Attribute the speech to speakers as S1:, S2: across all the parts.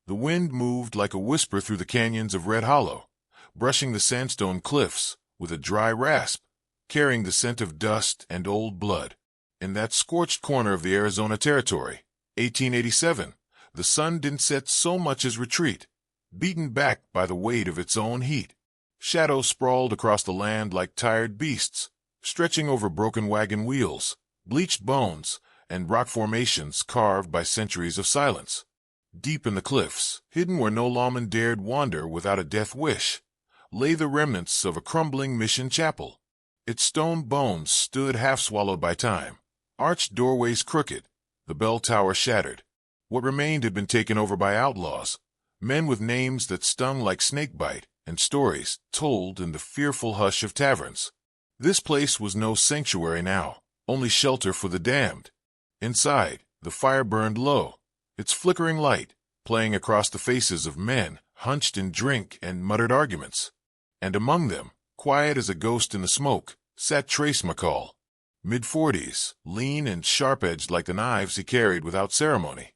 S1: The wind moved like a whisper through the canyons of Red Hollow, brushing the sandstone cliffs with a dry rasp, carrying the scent of dust and old blood. In that scorched corner of the Arizona Territory, 1887, the sun didn't set so much as retreat, beaten back by the weight of its own heat. Shadows sprawled across the land like tired beasts, stretching over broken wagon wheels, bleached bones, and rock formations carved by centuries of silence. Deep in the cliffs, hidden where no lawman dared wander without a death wish, lay the remnants of a crumbling mission chapel. Its stone bones stood half-swallowed by time, arched doorways crooked, the bell tower shattered. What remained had been taken over by outlaws, men with names that stung like snakebite, and stories told in the fearful hush of taverns. This place was no sanctuary now, only shelter for the damned. Inside, the fire burned low, its flickering light playing across the faces of men hunched in drink and muttered arguments. And among them, quiet as a ghost in the smoke, sat Trace McCall, mid-40s, lean and sharp-edged like the knives he carried without ceremony.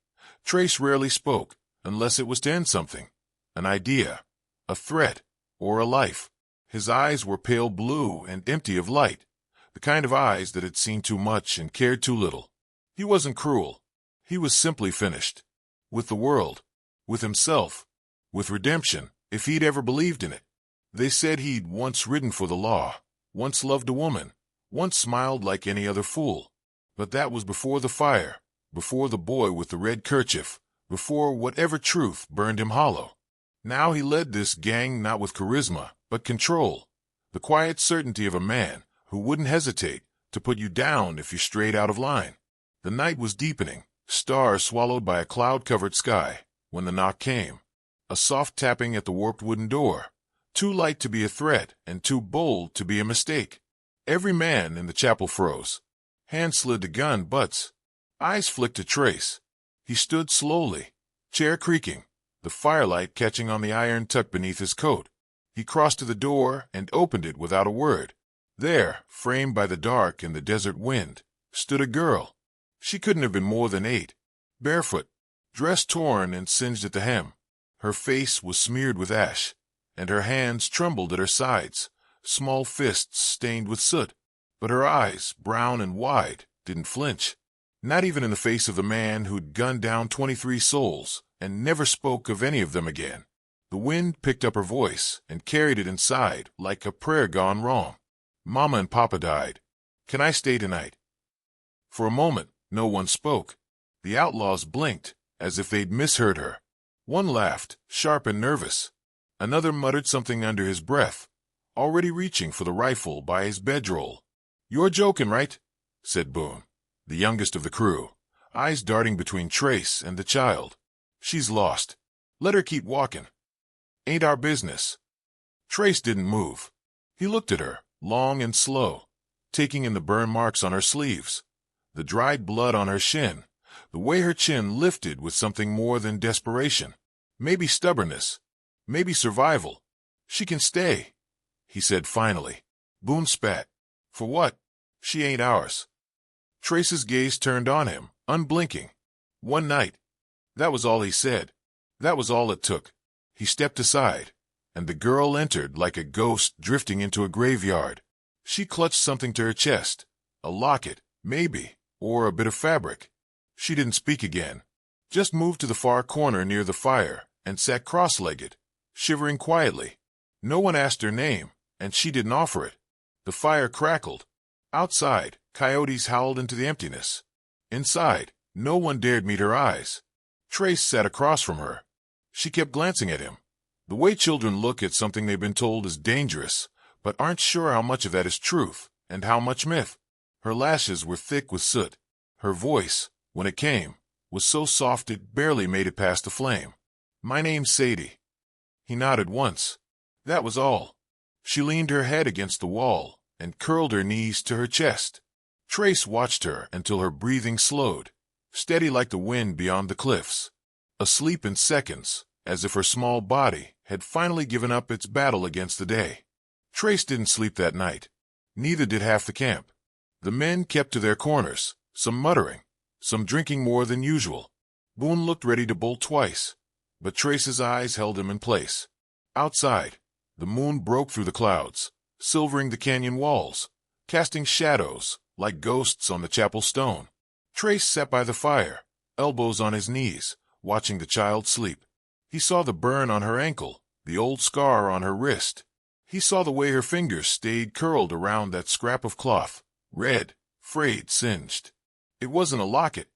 S1: Trace rarely spoke, unless it was to end something, an idea, a threat, or a life. His eyes were pale blue and empty of light, the kind of eyes that had seen too much and cared too little. He wasn't cruel. He was simply finished. With the world, with himself, with redemption, if he'd ever believed in it. They said he'd once ridden for the law, once loved a woman, once smiled like any other fool. But that was before the fire, before the boy with the red kerchief, before whatever truth burned him hollow. Now he led this gang not with charisma, but control, the quiet certainty of a man who wouldn't hesitate to put you down if you strayed out of line. The night was deepening, stars swallowed by a cloud-covered sky, when the knock came. A soft tapping at the warped wooden door, too light to be a threat and too bold to be a mistake. Every man in the chapel froze. Hands slid to gun butts. Eyes flicked to Trace. He stood slowly, chair creaking, the firelight catching on the iron tucked beneath his coat. He crossed to the door and opened it without a word. There, framed by the dark and the desert wind, stood a girl. She couldn't have been more than 8, barefoot, dress torn and singed at the hem. Her face was smeared with ash, and her hands trembled at her sides, small fists stained with soot. But her eyes, brown and wide, didn't flinch, not even in the face of the man who'd gunned down 23 souls and never spoke of any of them again. The wind picked up her voice and carried it inside like a prayer gone wrong. Mama and Papa died. Can I stay tonight? For a moment, no one spoke. The outlaws blinked, as if they'd misheard her. One laughed, sharp and nervous. Another muttered something under his breath, already reaching for the rifle by his bedroll. "You're joking, right?" said Boone, the youngest of the crew, eyes darting between Trace and the child. "She's lost. Let her keep walking. Ain't our business." Trace didn't move. He looked at her, long and slow, taking in the burn marks on her sleeves, the dried blood on her shin, the way her chin lifted with something more than desperation. Maybe stubbornness, maybe survival. "She can stay," he said finally. Boone spat. "For what? She ain't ours." Trace's gaze turned on him, unblinking. "One night." That was all he said. That was all it took. He stepped aside, and the girl entered like a ghost drifting into a graveyard. She clutched something to her chest, a locket, maybe, or a bit of fabric. She didn't speak again, just moved to the far corner near the fire and sat cross-legged, shivering quietly. No one asked her name, and she didn't offer it. The fire crackled. Outside, coyotes howled into the emptiness. Inside, no one dared meet her eyes. Trace sat across from her. She kept glancing at him, the way children look at something they've been told is dangerous, but aren't sure how much of that is truth and how much myth. Her lashes were thick with soot. Her voice, when it came, was so soft it barely made it past the flame. "My name's Sadie." He nodded once. That was all. She leaned her head against the wall and curled her knees to her chest. Trace watched her until her breathing slowed, steady like the wind beyond the cliffs. Asleep in seconds, as if her small body had finally given up its battle against the day. Trace didn't sleep that night. Neither did half the camp. The men kept to their corners, some muttering, some drinking more than usual. Boone looked ready to bolt twice. but Trace's eyes held him in place. Outside, the moon broke through the clouds, silvering the canyon walls, casting shadows like ghosts on the chapel stone. Trace sat by the fire, elbows on his knees, watching the child sleep. He saw the burn on her ankle, the old scar on her wrist. He saw the way her fingers stayed curled around that scrap of cloth, red, frayed, singed. It wasn't a locket.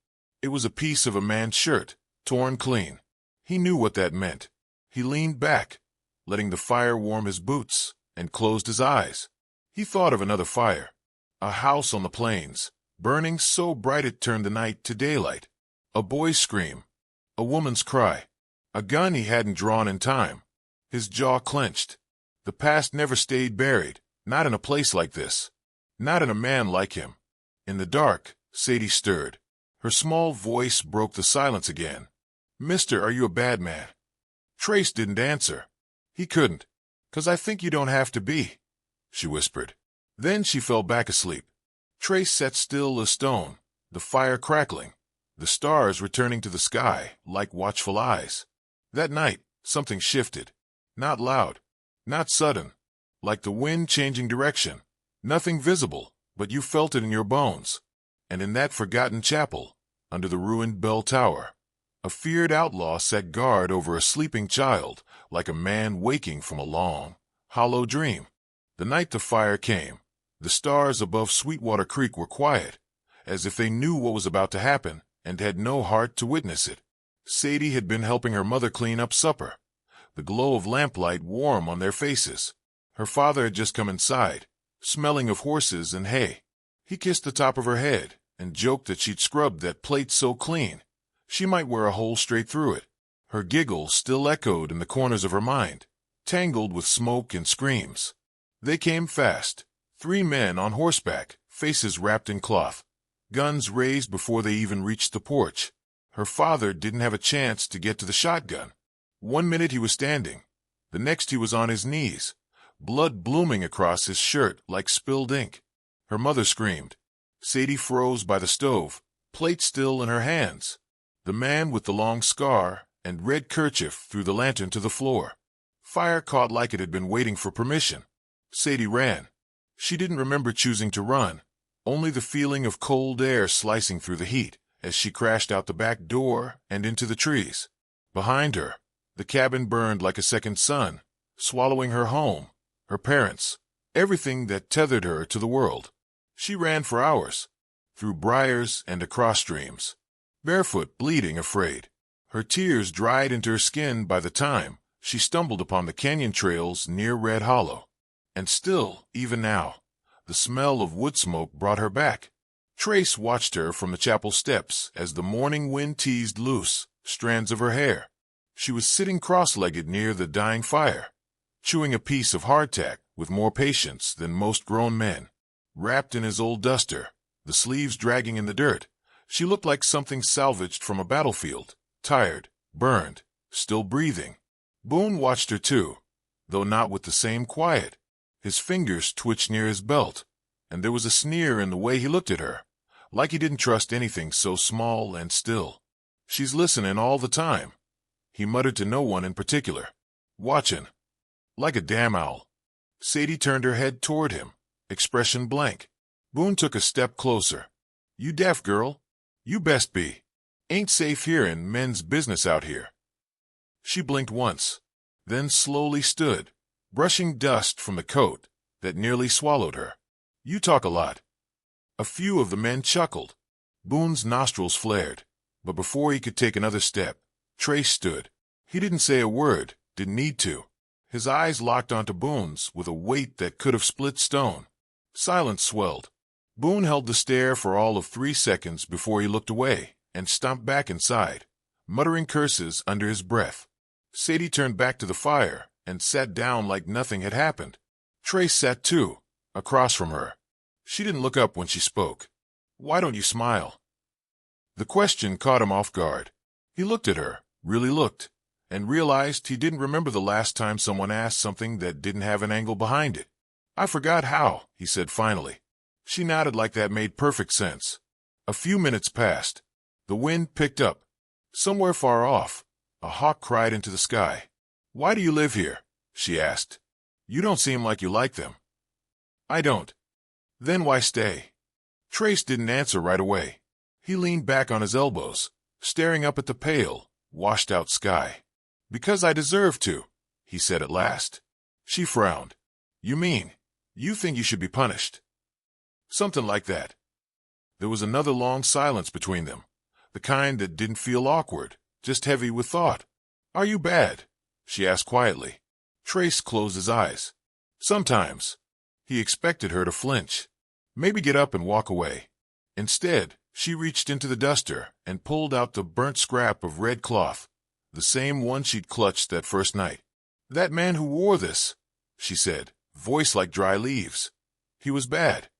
S1: It was a piece of a man's shirt, torn clean. He knew what that meant. He leaned back, letting the fire warm his boots, and closed his eyes. He thought of another fire, a house on the plains, burning so bright it turned the night to daylight. A boy's scream, a woman's cry, a gun he hadn't drawn in time. His jaw clenched. The past never stayed buried, not in a place like this, not in a man like him. In the dark, Sadie stirred. Her small voice broke the silence again. "Mister, are you a bad man?" Trace didn't answer. He couldn't. "'Cause I think you don't have to be," she whispered. Then she fell back asleep. Trace sat still as stone, the fire crackling, the stars returning to the sky like watchful eyes. That night, something shifted. Not loud, not sudden, like the wind changing direction. Nothing visible, but you felt it in your bones. And in that forgotten chapel, under the ruined bell tower, a feared outlaw sat guard over a sleeping child, like a man waking from a long, hollow dream. The night the fire came, the stars above Sweetwater Creek were quiet, as if they knew what was about to happen and had no heart to witness it. Sadie had been helping her mother clean up supper, the glow of lamplight warm on their faces. Her father had just come inside, smelling of horses and hay. He kissed the top of her head and joked that she'd scrubbed that plate so clean she might wear a hole straight through it. Her giggle still echoed in the corners of her mind, tangled with smoke and screams. They came fast, 3 men on horseback, faces wrapped in cloth, guns raised before they even reached the porch. Her father didn't have a chance to get to the shotgun. 1 minute he was standing, the next he was on his knees, blood blooming across his shirt like spilled ink. Her mother screamed. Sadie froze by the stove, plate still in her hands. The man with the long scar and red kerchief threw the lantern to the floor. Fire caught like it had been waiting for permission. Sadie ran. She didn't remember choosing to run, only the feeling of cold air slicing through the heat as she crashed out the back door and into the trees. Behind her, the cabin burned like a second sun, swallowing her home, her parents, everything that tethered her to the world. She ran for hours, through briars and across streams, barefoot, bleeding, afraid. Her tears dried into her skin by the time she stumbled upon the canyon trails near Red Hollow. And still, even now, the smell of wood smoke brought her back. Trace watched her from the chapel steps as the morning wind teased loose strands of her hair. She was sitting cross-legged near the dying fire, chewing a piece of hardtack with more patience than most grown men. Wrapped in his old duster, the sleeves dragging in the dirt, she looked like something salvaged from a battlefield, tired, burned, still breathing. Boone watched her too, though not with the same quiet. His fingers twitched near his belt, and there was a sneer in the way he looked at her, like he didn't trust anything so small and still. "She's listening all the time," he muttered to no one in particular. "Watching. Like a damn owl." Sadie turned her head toward him, expression blank. Boone took a step closer. "You deaf, girl? You best be. Ain't safe hearing men's business out here." She blinked once, then slowly stood, brushing dust from the coat that nearly swallowed her. "You talk a lot." A few of the men chuckled. Boone's nostrils flared, but before he could take another step, Trace stood. He didn't say a word, didn't need to. His eyes locked onto Boone's with a weight that could have split stone. Silence swelled. Boone held the stare for all of 3 seconds before he looked away and stomped back inside, muttering curses under his breath. Sadie turned back to the fire and sat down like nothing had happened. Trace sat too, across from her. She didn't look up when she spoke. "Why don't you smile?" The question caught him off guard. He looked at her, really looked, and realized he didn't remember the last time someone asked something that didn't have an angle behind it. "I forgot how," he said finally. She nodded like that made perfect sense. A few minutes passed. The wind picked up. Somewhere far off, A hawk cried into the sky. "Why do you live here?" she asked. "You don't seem like you like them." "I don't." "Then why stay?" Trace didn't answer right away. He leaned back on his elbows, staring up at the pale, washed-out sky. "Because I deserve to," he said at last. She frowned. "You mean, you think you should be punished?" "Something like that." There was another long silence between them, the kind that didn't feel awkward, just heavy with thought. "Are you bad?" she asked quietly. Trace closed his eyes. "Sometimes." He expected her to flinch, maybe get up and walk away. Instead, she reached into the duster and pulled out the burnt scrap of red cloth, the same one she'd clutched that first night. "That man who wore this," she said, voice like dry leaves. "He was bad."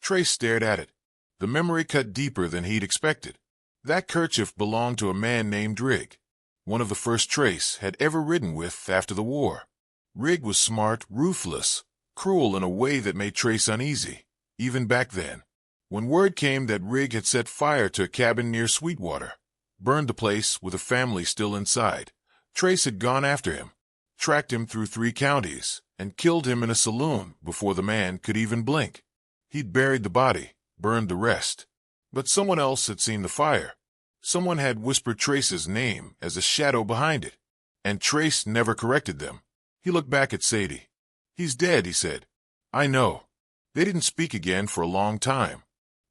S1: Trace stared at it. The memory cut deeper than he'd expected. That kerchief belonged to a man named Rig, one of the first Trace had ever ridden with after the war. Rig was smart, ruthless, cruel in a way that made Trace uneasy, even back then. When word came that Rig had set fire to a cabin near Sweetwater, burned the place with a family still inside, Trace had gone after him, tracked him through 3 counties, and killed him in a saloon before the man could even blink. He'd buried the body, burned the rest. But someone else had seen the fire. Someone had whispered Trace's name as a shadow behind it, and Trace never corrected them. He looked back at Sadie. "He's dead," he said. "I know." They didn't speak again for a long time,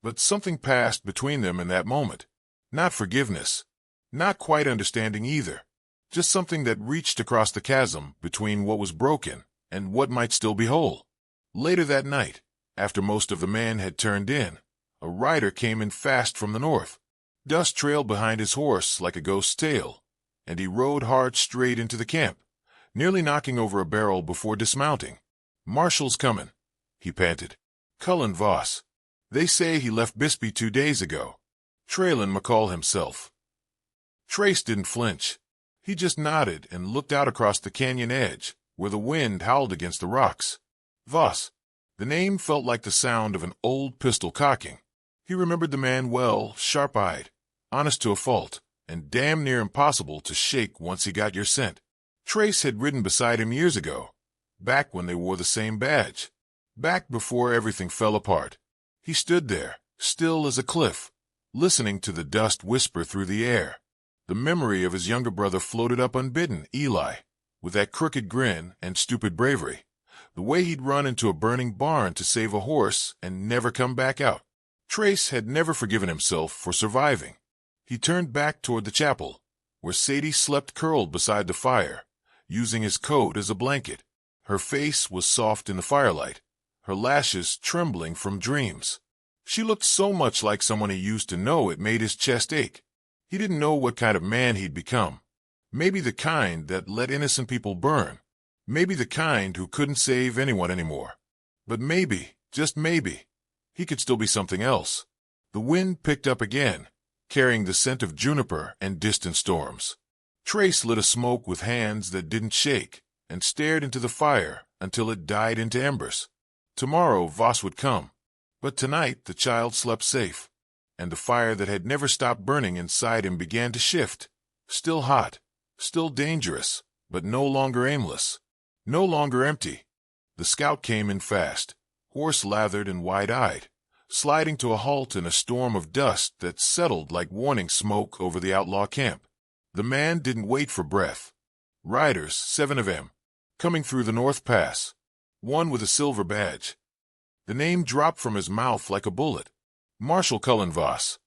S1: but something passed between them in that moment. Not forgiveness, not quite understanding either, just something that reached across the chasm between what was broken and what might still be whole. Later that night, after most of the men had turned in, a rider came in fast from the north. Dust trailed behind his horse like a ghost's tail, and he rode hard straight into the camp, nearly knocking over a barrel before dismounting. "Marshall's coming," he panted. "Cullen Voss. They say he left Bisbee 2 days ago. Traylon McCall himself." Trace didn't flinch. He just nodded and looked out across the canyon edge, where the wind howled against the rocks. Voss. The name felt like the sound of an old pistol cocking. He remembered the man well, sharp-eyed, honest to a fault, and damn near impossible to shake once he got your scent. Trace had ridden beside him years ago, back when they wore the same badge, back before everything fell apart. He stood there, still as a cliff, listening to the dust whisper through the air. The memory of his younger brother floated up unbidden, Eli, with that crooked grin and stupid bravery, the way he'd run into a burning barn to save a horse and never come back out. Trace had never forgiven himself for surviving. He turned back toward the chapel, where Sadie slept curled beside the fire, using his coat as a blanket. Her face was soft in the firelight, her lashes trembling from dreams. She looked so much like someone he used to know it made his chest ache. He didn't know what kind of man he'd become. Maybe the kind that let innocent people burn. Maybe the kind who couldn't save anyone anymore. But maybe, just maybe, he could still be something else. The wind picked up again, carrying the scent of juniper and distant storms. Trace lit a smoke with hands that didn't shake and stared into the fire until it died into embers. Tomorrow Voss would come, but tonight the child slept safe, and the fire that had never stopped burning inside him began to shift, still hot, still dangerous, but no longer aimless, no longer empty. The scout came in fast, horse-lathered and wide-eyed, sliding to a halt in a storm of dust that settled like warning smoke over the outlaw camp. The man didn't wait for breath. Riders, 7 of them, coming through the North Pass, one with a silver badge. The name dropped from his mouth like a bullet. Marshal Cullen Voss.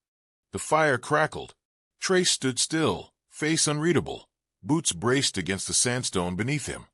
S1: The fire crackled. Trace stood still, face unreadable, boots braced against the sandstone beneath him.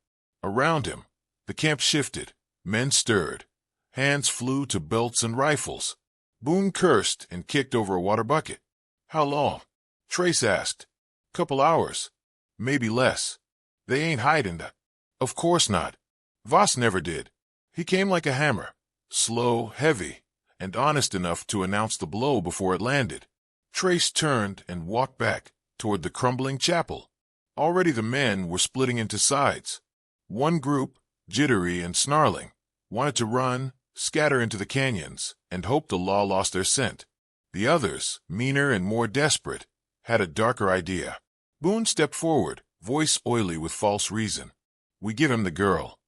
S1: Around him, the camp shifted, men stirred, hands flew to belts and rifles. Boone cursed and kicked over a water bucket. "How long?" Trace asked. "Couple hours. Maybe less. They ain't hiding that." "Of course not." Voss never did. He came like a hammer, slow, heavy, and honest enough to announce the blow before it landed. Trace turned and walked back toward the crumbling chapel. Already the men were splitting into sides. One group, jittery and snarling, wanted to run, scatter into the canyons, and hope the law lost their scent. The others, meaner and more desperate, had a darker idea. Boone stepped forward, voice oily with false reason. We give him the girl.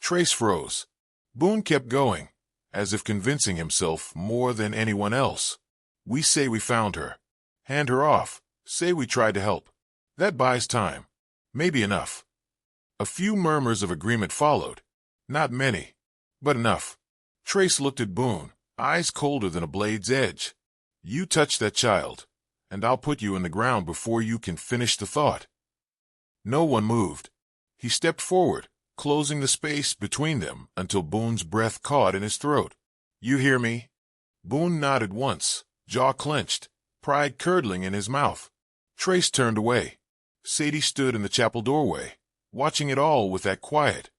S1: Trace froze. Boone kept going, as if convincing himself more than anyone else. We say we found her. Hand her off. Say we tried to help. That buys time. Maybe enough. A few murmurs of agreement followed. Not many, but enough. Trace looked at Boone, eyes colder than a blade's edge. You touch that child, and I'll put you in the ground before you can finish the thought. No one moved. He stepped forward, closing the space between them until Boone's breath caught in his throat. You hear me? Boone nodded once, jaw clenched, pride curdling in his mouth. Trace turned away. Sadie stood in the chapel doorway, watching it all with that quiet,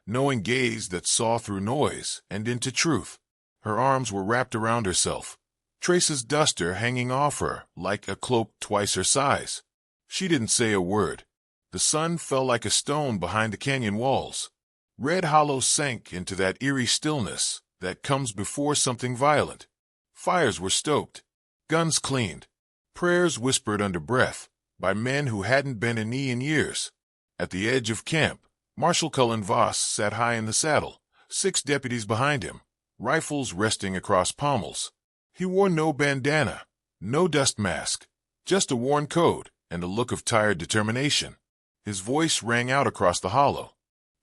S1: knowing gaze that saw through noise and into truth. Her arms were wrapped around herself, Trace's duster hanging off her like a cloak twice her size. She didn't say a word. The sun fell like a stone behind the canyon walls. Red Hollow sank into that eerie stillness that comes before something violent. Fires were stoked, guns cleaned, prayers whispered under breath by men who hadn't bent a knee in years. At the edge of camp, Marshal Cullen Voss sat high in the saddle, 6 deputies behind him, rifles resting across pommels. He wore no bandana, no dust mask, just a worn coat and a look of tired determination. His voice rang out across the hollow.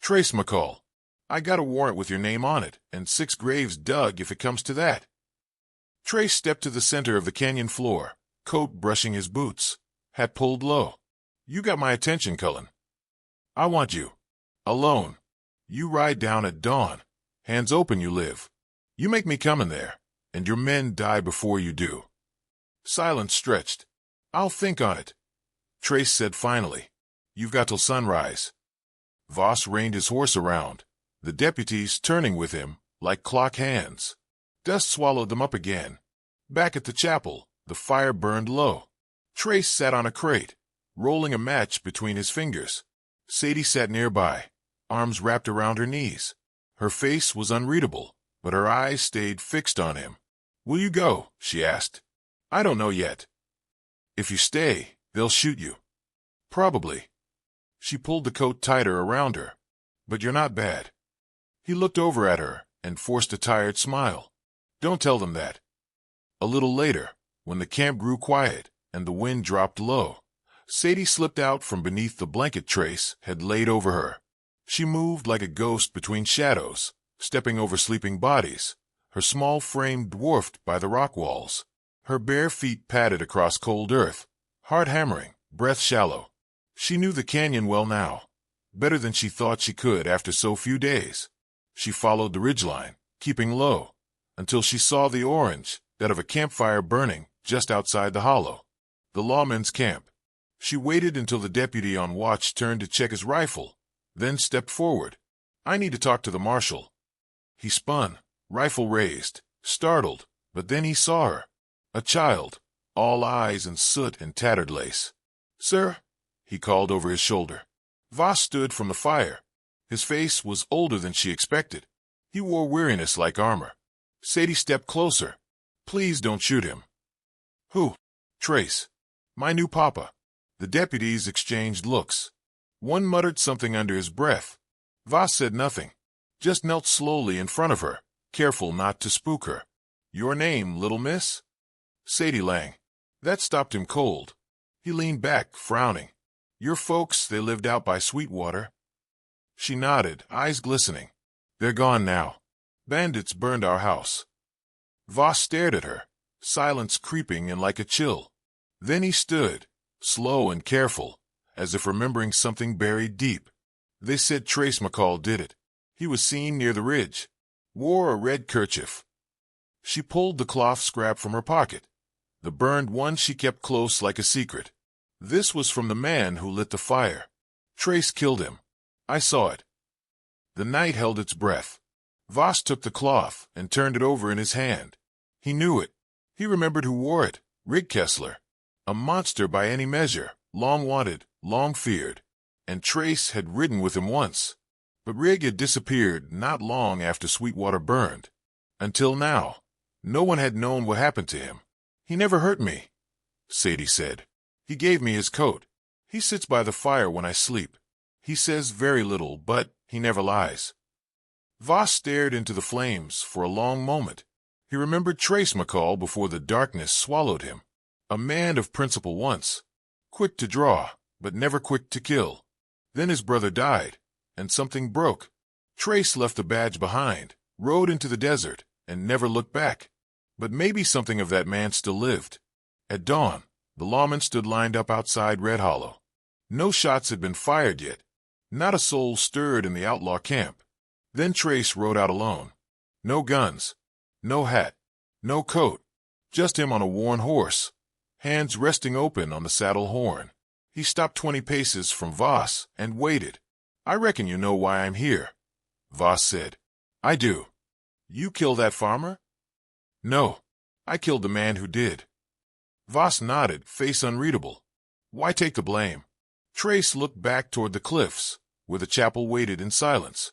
S1: Trace McCall, I got a warrant with your name on it, and 6 graves dug if it comes to that. Trace stepped to the center of the canyon floor, coat brushing his boots, hat pulled low. You got my attention, Cullen. I want you. Alone. You ride down at dawn. Hands open you live. You make me come in there, and your men die before you do. Silence stretched. I'll think on it. Trace said finally. You've got till sunrise. Voss reined his horse around, the deputies turning with him like clock hands. Dust swallowed them up again. Back at the chapel, the fire burned low. Trace sat on a crate, rolling a match between his fingers. Sadie sat nearby, arms wrapped around her knees. Her face was unreadable, but her eyes stayed fixed on him. Will you go? She asked. I don't know yet. If you stay, they'll shoot you. Probably. She pulled the coat tighter around her. But you're not bad. He looked over at her and forced a tired smile. Don't tell them that. A little later, when the camp grew quiet and the wind dropped low, Sadie slipped out from beneath the blanket Trace had laid over her. She moved like a ghost between shadows, stepping over sleeping bodies, her small frame dwarfed by the rock walls. Her bare feet padded across cold earth, heart hammering, breath shallow. She knew the canyon well now, better than she thought she could after so few days. She followed the ridgeline, keeping low, until she saw the orange, that of a campfire burning just outside the hollow. The lawman's camp. She waited until the deputy on watch turned to check his rifle, then stepped forward. I need to talk to the marshal. He spun, rifle raised, startled, but then he saw her. A child, all eyes and soot and tattered lace. Sir, he called over his shoulder. Voss stood from the fire. His face was older than she expected. He wore weariness like armor. Sadie stepped closer. Please don't shoot him. Who? Trace. My new papa. The deputies exchanged looks. One muttered something under his breath. Voss said nothing, just knelt slowly in front of her, careful not to spook her. Your name, little miss? Sadie Lang. That stopped him cold. He leaned back, frowning. Your folks, they lived out by Sweetwater. She nodded, eyes glistening. They're gone now. Bandits burned our house. Voss stared at her, silence creeping in like a chill. Then he stood, slow and careful, as if remembering something buried deep. They said Trace McCall did it. He was seen near the ridge. Wore a red kerchief. She pulled the cloth scrap from her pocket. The burned one she kept close like a secret. This was from the man who lit the fire. Trace killed him. I saw it. The night held its breath. Voss took the cloth and turned it over in his hand. He knew it. He remembered who wore it. Rig Kessler. A monster by any measure, long wanted, long feared. And Trace had ridden with him once. But Rig had disappeared not long after Sweetwater burned. Until now, no one had known what happened to him. He never hurt me, Sadie said. He gave me his coat. He sits by the fire when I sleep. He says very little, but he never lies. Voss stared into the flames for a long moment. He remembered Trace McCall before the darkness swallowed him. A man of principle once, quick to draw, but never quick to kill. Then his brother died, and something broke. Trace left the badge behind, rode into the desert, and never looked back. But maybe something of that man still lived. At dawn, the lawmen stood lined up outside Red Hollow. No shots had been fired yet. Not a soul stirred in the outlaw camp. Then Trace rode out alone. No guns, no hat, no coat, just him on a worn horse, hands resting open on the saddle horn. He stopped 20 paces from Voss and waited. "I reckon you know why I'm here," Voss said. "I do." "You kill that farmer?" "No, I killed the man who did." Voss nodded, face unreadable. "Why take the blame?" Trace looked back toward the cliffs, where the chapel waited in silence.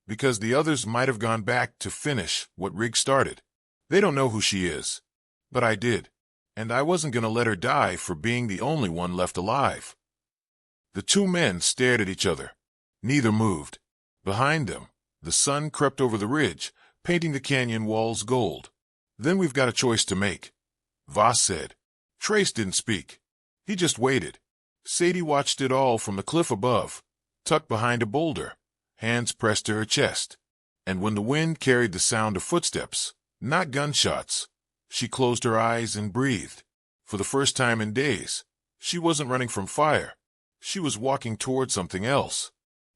S1: "Because the others might have gone back to finish what Rigg started. They don't know who she is. But I did. And I wasn't going to let her die for being the only one left alive." The two men stared at each other. Neither moved. Behind them, the sun crept over the ridge, painting the canyon walls gold. "Then we've got a choice to make," Voss said. Trace didn't speak. He just waited. Sadie watched it all from the cliff above, tucked behind a boulder, hands pressed to her chest. And when the wind carried the sound of footsteps, not gunshots, she closed her eyes and breathed. For the first time in days, she wasn't running from fire. She was walking toward something else.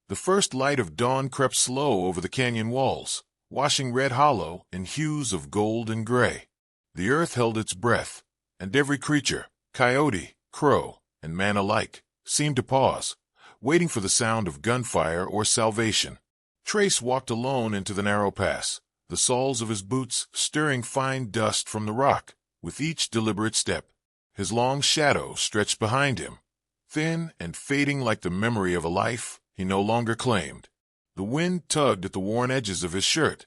S1: The first light of dawn crept slow over the canyon walls, washing Red Hollow in hues of gold and gray. The earth held its breath, and every creature, coyote, crow, and man alike, seemed to pause, waiting for the sound of gunfire or salvation. Trace walked alone into the narrow pass, the soles of his boots stirring fine dust from the rock with each deliberate step. His long shadow stretched behind him, thin and fading like the memory of a life he no longer claimed. The wind tugged at the worn edges of his shirt,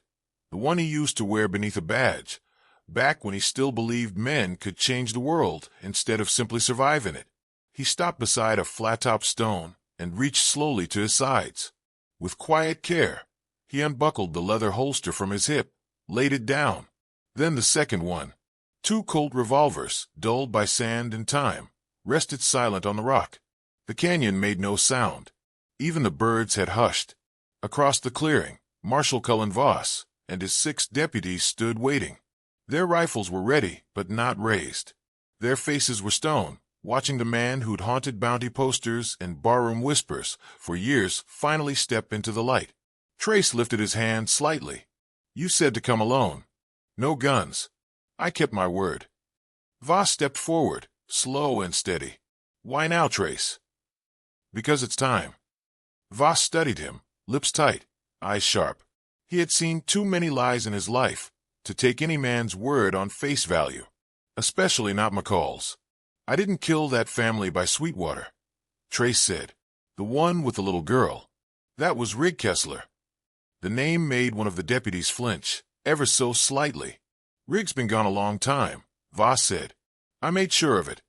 S1: the one he used to wear beneath a badge, back when he still believed men could change the world instead of simply survive in it. He stopped beside a flat-top stone and reached slowly to his sides. With quiet care, he unbuckled the leather holster from his hip, laid it down. Then the second one. 2 Colt revolvers, dulled by sand and time, rested silent on the rock. The canyon made no sound. Even the birds had hushed. Across the clearing, Marshal Cullen Voss and his 6 deputies stood waiting. Their rifles were ready, but not raised. Their faces were stone, watching the man who'd haunted bounty posters and barroom whispers for years finally step into the light. Trace lifted his hand slightly. "You said to come alone. No guns. I kept my word." Voss stepped forward, slow and steady. "Why now, Trace?" "Because it's time." Voss studied him, lips tight, eyes sharp. He had seen too many lies in his life to take any man's word on face value, especially not McCall's. "I didn't kill that family by Sweetwater," Trace said. "The one with the little girl. That was Rigg Kessler." The name made one of the deputies flinch, ever so slightly. "Rigg's been gone a long time," Voss said. "I made sure of it."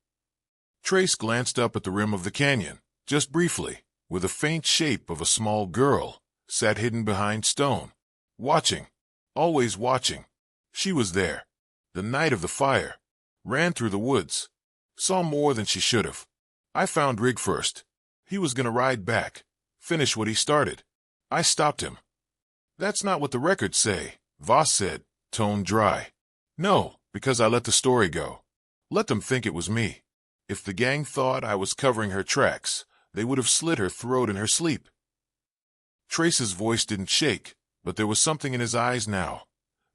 S1: Trace glanced up at the rim of the canyon, just briefly, where the faint shape of a small girl sat hidden behind stone. Watching. Always watching. She was there. The night of the fire. Ran through the woods. Saw more than she should have. I found Rigg first. He was going to ride back, finish what he started. I stopped him. "That's not what the records say," Voss said, tone dry. "No, because I let the story go. Let them think it was me. If the gang thought I was covering her tracks, they would have slit her throat in her sleep." Trace's voice didn't shake, but there was something in his eyes now.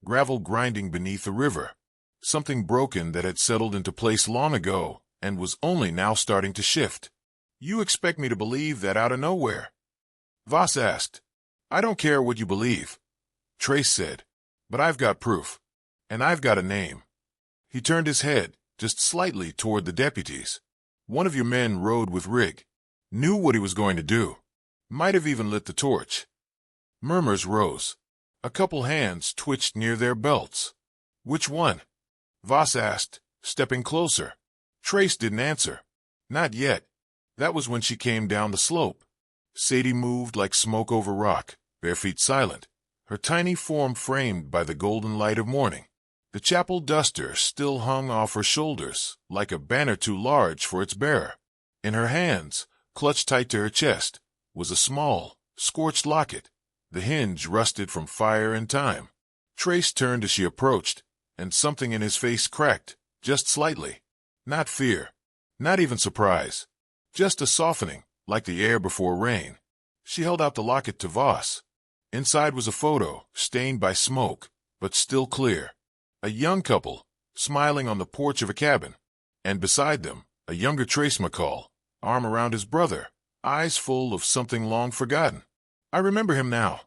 S1: Gravel grinding beneath a river. Something broken that had settled into place long ago and was only now starting to shift. "You expect me to believe that out of nowhere?" Voss asked. "I don't care what you believe," Trace said, "but I've got proof. And I've got a name." He turned his head, just slightly toward the deputies. "One of your men rode with Rigg. Knew what he was going to do. Might have even lit the torch." Murmurs rose. A couple hands twitched near their belts. "Which one?" Voss asked, stepping closer. Trace didn't answer. "Not yet." That was when she came down the slope. Sadie moved like smoke over rock, bare feet silent, her tiny form framed by the golden light of morning. The chapel duster still hung off her shoulders, like a banner too large for its bearer. In her hands, clutched tight to her chest, was a small, scorched locket, the hinge rusted from fire and time. Trace turned as she approached, and something in his face cracked, just slightly. Not fear, not even surprise, just a softening, like the air before rain. She held out the locket to Voss. Inside was a photo, stained by smoke, but still clear. A young couple, smiling on the porch of a cabin, and beside them, a younger Trace McCall, arm around his brother, eyes full of something long forgotten. "I remember him now,"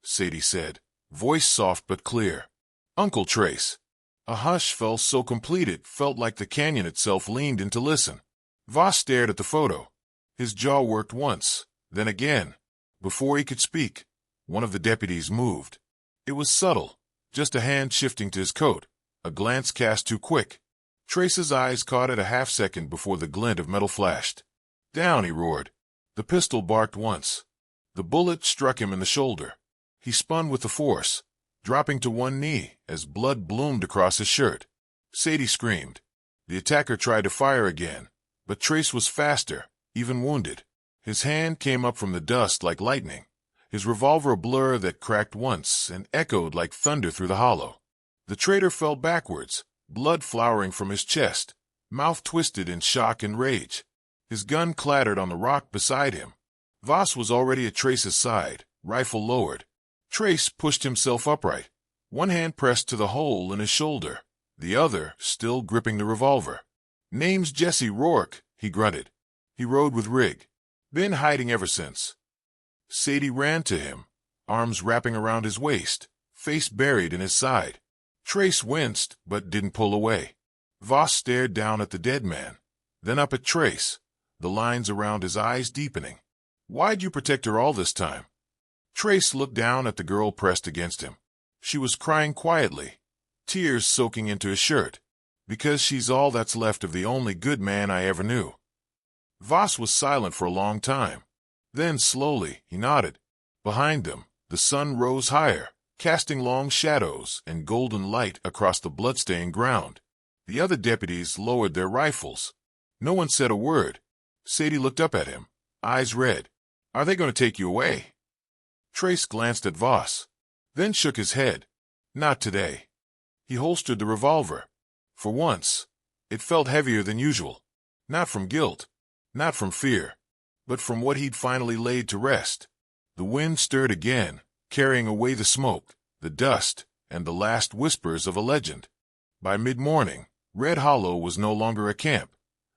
S1: Sadie said, voice soft but clear. "Uncle Trace." A hush fell so complete it felt like the canyon itself leaned in to listen. Voss stared at the photo. His jaw worked once, then again. Before he could speak, one of the deputies moved. It was subtle, just a hand shifting to his coat, a glance cast too quick. Trace's eyes caught it a half-second before the glint of metal flashed. "Down," he roared. The pistol barked once. The bullet struck him in the shoulder. He spun with the force, dropping to one knee as blood bloomed across his shirt. Sadie screamed. The attacker tried to fire again, but Trace was faster, even wounded. His hand came up from the dust like lightning, his revolver a blur that cracked once and echoed like thunder through the hollow. The traitor fell backwards, blood flowering from his chest, mouth twisted in shock and rage. His gun clattered on the rock beside him. Voss was already at Trace's side, rifle lowered. Trace pushed himself upright, one hand pressed to the hole in his shoulder, the other still gripping the revolver. "Name's Jesse Rourke," he grunted. He rode with Rig. "Been hiding ever since." Sadie ran to him, arms wrapping around his waist, face buried in his side. Trace winced, but didn't pull away. Voss stared down at the dead man, then up at Trace, the lines around his eyes deepening. "Why'd you protect her all this time?" Trace looked down at the girl pressed against him. She was crying quietly, tears soaking into his shirt. "Because she's all that's left of the only good man I ever knew." Voss was silent for a long time. Then, slowly, he nodded. Behind them, the sun rose higher, casting long shadows and golden light across the bloodstained ground. The other deputies lowered their rifles. No one said a word. Sadie looked up at him, eyes red. "Are they going to take you away?" Trace glanced at Voss, then shook his head. "Not today." He holstered the revolver. For once, it felt heavier than usual. Not from guilt, not from fear, but from what he'd finally laid to rest. The wind stirred again, carrying away the smoke, the dust, and the last whispers of a legend. By mid-morning, Red Hollow was no longer a camp.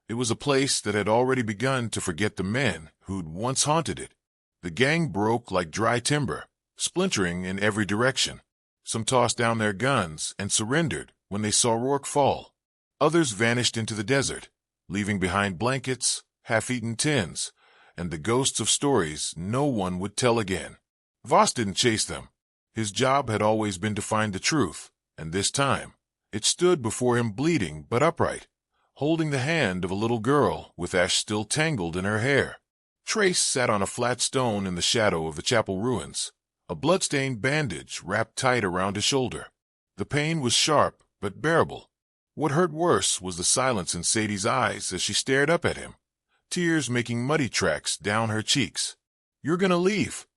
S1: It was a place that had already begun to forget the men who'd once haunted it. The gang broke like dry timber, splintering in every direction. Some tossed down their guns and surrendered when they saw Rourke fall. Others vanished into the desert, leaving behind blankets, half-eaten tins, and the ghosts of stories no one would tell again. Voss didn't chase them. His job had always been to find the truth, and this time, it stood before him bleeding but upright, holding the hand of a little girl with ash still tangled in her hair. Trace sat on a flat stone in the shadow of the chapel ruins, a blood-stained bandage wrapped tight around his shoulder. The pain was sharp but bearable. What hurt worse was the silence in Sadie's eyes as she stared up at him, tears making muddy tracks down her cheeks. "You're gonna leave,"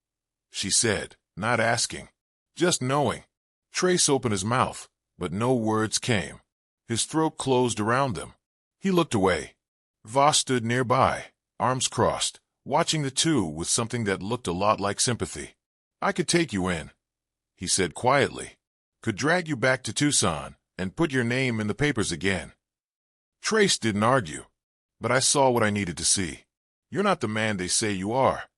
S1: she said, not asking, just knowing. Trace opened his mouth, but no words came. His throat closed around them. He looked away. Voss stood nearby, arms crossed, watching the two with something that looked a lot like sympathy. "I could take you in," he said quietly. "Could drag you back to Tucson and put your name in the papers again." Trace didn't argue, but I saw what I needed to see. "You're not the man they say you are."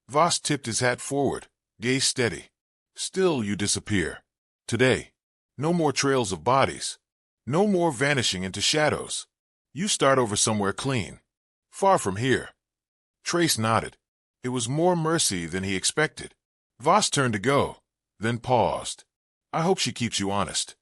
S1: Voss tipped his hat forward, gaze steady. "Still you disappear. Today. No more trails of bodies. No more vanishing into shadows. You start over somewhere clean. Far from here." Trace nodded. It was more mercy than he expected. Voss turned to go, then paused. "I hope she keeps you honest."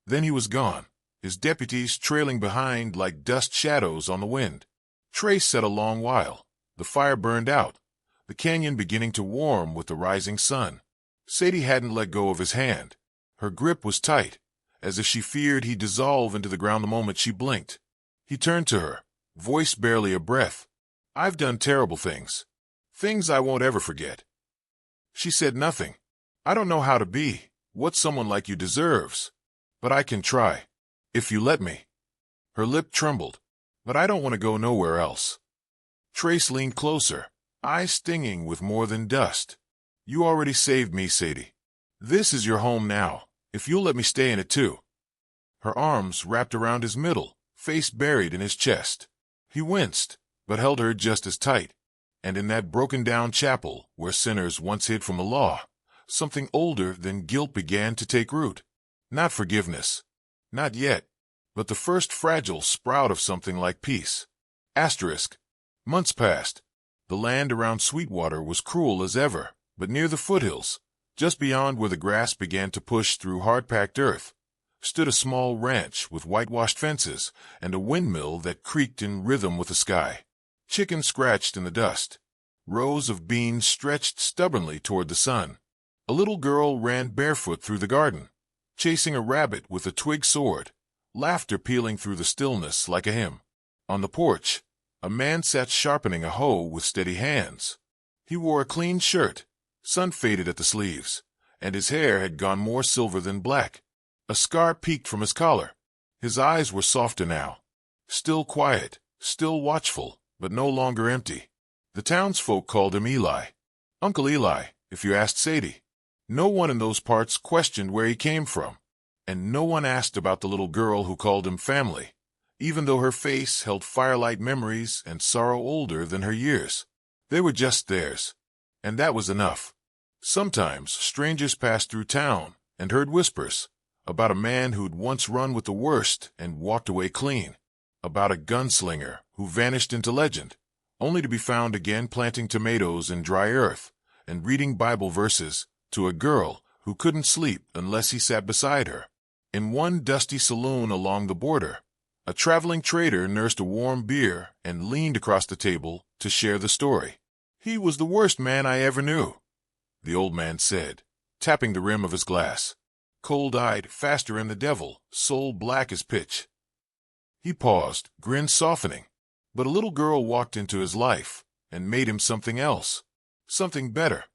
S1: Then he was gone, his deputies trailing behind like dust shadows on the wind. Trace sat a long while. The fire burned out, the canyon beginning to warm with the rising sun. Sadie hadn't let go of his hand. Her grip was tight, as if she feared he'd dissolve into the ground the moment she blinked. He turned to her, voice barely a breath. "I've done terrible things. Things I won't ever forget." She said nothing. "I don't know how to be what someone like you deserves, but I can try, if you let me." Her lip trembled. "But I don't want to go nowhere else." Trace leaned closer, eyes stinging with more than dust. "You already saved me, Sadie. This is your home now, if you'll let me stay in it too." Her arms wrapped around his middle, face buried in his chest. He winced, but held her just as tight. And in that broken-down chapel where sinners once hid from the law, something older than guilt began to take root. Not forgiveness. Not yet. But the first fragile sprout of something like peace. Asterisk. Months passed. The land around Sweetwater was cruel as ever, but near the foothills, just beyond where the grass began to push through hard-packed earth, stood a small ranch with whitewashed fences and a windmill that creaked in rhythm with the sky. Chickens scratched in the dust. Rows of beans stretched stubbornly toward the sun. A little girl ran barefoot through the garden, chasing a rabbit with a twig sword, laughter pealing through the stillness like a hymn. On the porch, a man sat sharpening a hoe with steady hands. He wore a clean shirt, sun-faded at the sleeves, and his hair had gone more silver than black. A scar peeked from his collar. His eyes were softer now, still quiet, still watchful, but no longer empty. The townsfolk called him Eli. Uncle Eli, if you asked Sadie. No one in those parts questioned where he came from, and no one asked about the little girl who called him family, even though her face held firelight memories and sorrow older than her years. They were just theirs, and that was enough. Sometimes strangers passed through town and heard whispers about a man who'd once run with the worst and walked away clean, about a gunslinger who vanished into legend, only to be found again planting tomatoes in dry earth and reading Bible verses to a girl who couldn't sleep unless he sat beside her. In one dusty saloon along the border, a traveling trader nursed a warm beer and leaned across the table to share the story. "He was the worst man I ever knew," the old man said, tapping the rim of his glass. "Cold-eyed, faster than the devil, soul black as pitch." He paused, grin softening. But a little girl walked into his life and made him something else, something better.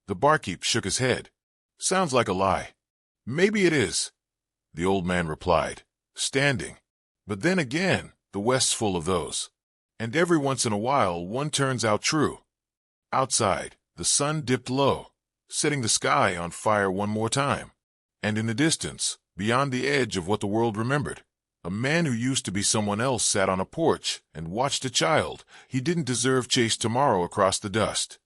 S1: The barkeep shook his head. "Sounds like a lie." "Maybe it is," the old man replied, standing. "But then again, the West's full of those. And every once in a while one turns out true." Outside, the sun dipped low, setting the sky on fire one more time. And in the distance, beyond the edge of what the world remembered, a man who used to be someone else sat on a porch and watched a child he didn't deserve chase tomorrow across the dust.